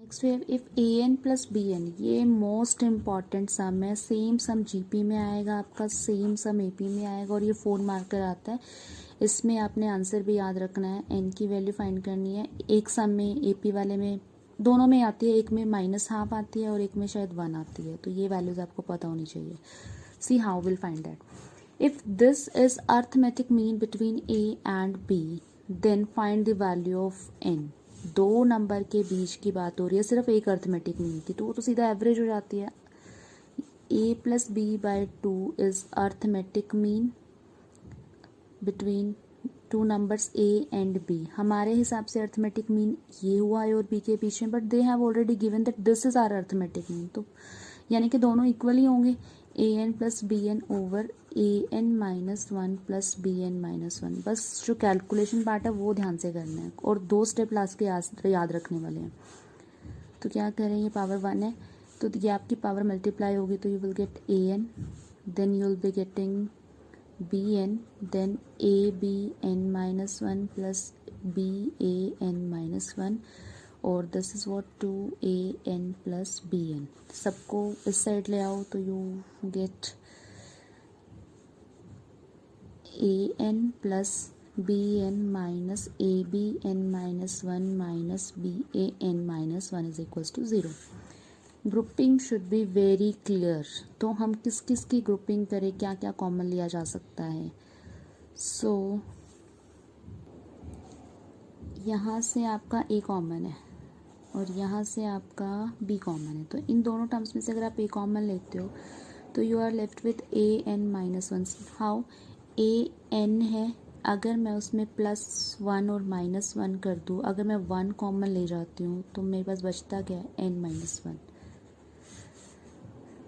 Next way if a N plus B n, ये most important sum है। Same सम GP में आएगा आपका, सेम सम एपी में आएगा और ये 4 मार्कर आता है। इसमें आपने आंसर भी याद रखना है, एन की वैल्यू फाइंड करनी है। एक सम में एपी वाले में दोनों में आती है, एक में -½ आती है और एक में शायद 1 आती है, तो ये वैल्यूज आपको पता होनी चाहिए। See how will find that. If this is arithmetic mean between a and b then find the value of n. 2 number के बीच की बात हो रही है, सिर्फ एक अर्थमेटिक मीन की, तो वो तो सीधा एवरेज हो जाती है। a plus b by 2 is arithmetic mean between 2 numbers a and b। हमारे हिसाब से अर्थमेटिक मीन ये हुआ है और b के बीच में, but they have already given that this is our arithmetic mean, तो यानी कि दोनों इक्वल ही होंगे। A N plus B N over A N -1 plus B N -1। बस जो कैलकुलेशन पार्ट है वो ध्यान से करना है और 2 स्टेप लास्ट के याद रखने वाले हैं। तो क्या करें, ये पावर 1 है तो ये आपकी पावर मल्टीप्लाई होगी, तो you will get a n, then you will be getting b n, then a b N -1 plus b a N -1 और this is what 2an plus bn। सबको इस साइड ले आओ तो you get an plus bn minus abn -1 minus ban -1 is equals to 0। Grouping should be very clear. तो हम किस किस की ग्रुपिंग करें, क्या क्या कॉमन लिया जा सकता है। सो यहाँ से आपका a कॉमन है और यहाँ से आपका b कॉमन है, तो इन दोनों टर्म्स में से अगर आप a कॉमन लेते हो तो you are left with an -1। How an है, अगर मैं उसमें +1 और -1 कर दूँ, अगर मैं 1 कॉमन ले जाती हूँ तो मेरे पास बचता क्या है, n -1।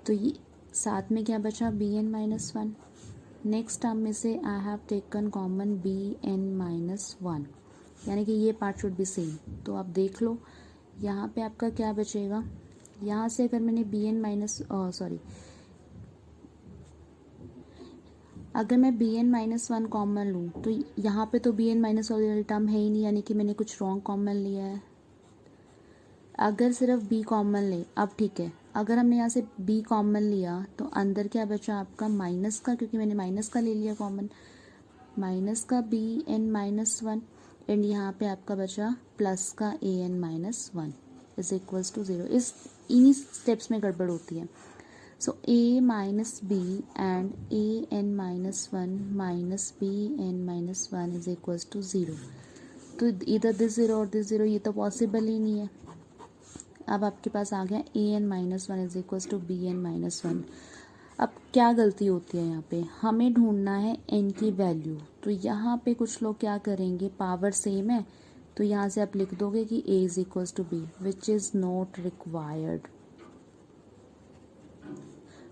तो ये साथ में क्या बचा, bn -1। नेक्स्ट टर्म में से I have taken common bn -1, यानी कि ये पार्ट शुड बी सेम। तो आप देख लो यहाँ पे आपका क्या बचेगा। यहाँ से अगर मैंने अगर मैं bn -1 कॉमन लूँ तो यहाँ पे तो bn -1 टर्म है ही नहीं, यानी कि मैंने कुछ रॉन्ग कॉमन लिया है। अगर सिर्फ b कॉमन ले, अब ठीक है, अगर हमने यहाँ से b कॉमन लिया तो अंदर क्या बचा आपका माइनस का, क्योंकि मैंने माइनस का ले लिया कॉमन, माइनस का bn -1 एंड यहाँ पे आपका बचा प्लस का an -1 इज इक्वल्स टू 0। इन्हीं स्टेप्स में गड़बड़ होती है। So a minus b and an -1 minus bn -1 is equals to 0। तो इधर दिस 0 और दिस 0, ये तो पॉसिबल ही नहीं है। अब आपके पास आ गया an -1 is equals to bn -1। अब क्या गलती होती है यहाँ पे, हमें ढूंढना है n की वैल्यू। तो यहाँ पे कुछ लोग क्या करेंगे, पावर सेम है तो यहाँ से आप लिख दोगे कि a is equals to b, which is not required.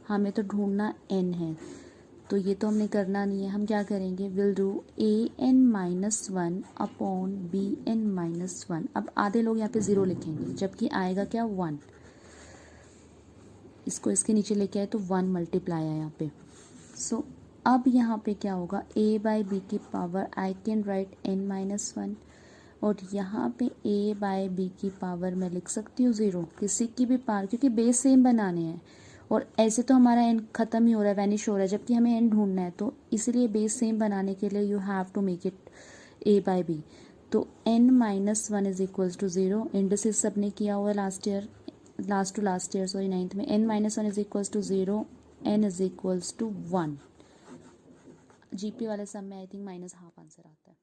हमें तो ढूंढना n है, तो ये तो हमने करना नहीं है। हम क्या करेंगे, will do an -1 upon bn -1। अब आधे लोग यहाँ पे 0 लिखेंगे, जबकि आएगा क्या 1। इसको इसके नीचे लेके आए तो 1 मल्टीप्लाई है यहाँ पे। सो अब यहाँ पे क्या होगा, a बाई बी की power I can write n -1 और यहाँ पे a बाई बी की पावर मैं लिख सकती हूँ 0, किसी की भी पावर, क्योंकि बेस सेम बनाने हैं और ऐसे तो हमारा n ख़त्म ही हो रहा है, वैनिश हो रहा है, जबकि हमें n ढूंढना है। तो इसलिए बेस सेम बनाने के लिए you have to make it a by b. तो n -1 is equals to 0। Indices सबने किया हुआ है last year, last to last year sorry 9th में। n -1 is equals to 0, n is equals to 1। GP वाले सब में आई थिंक -½ आंसर आता है।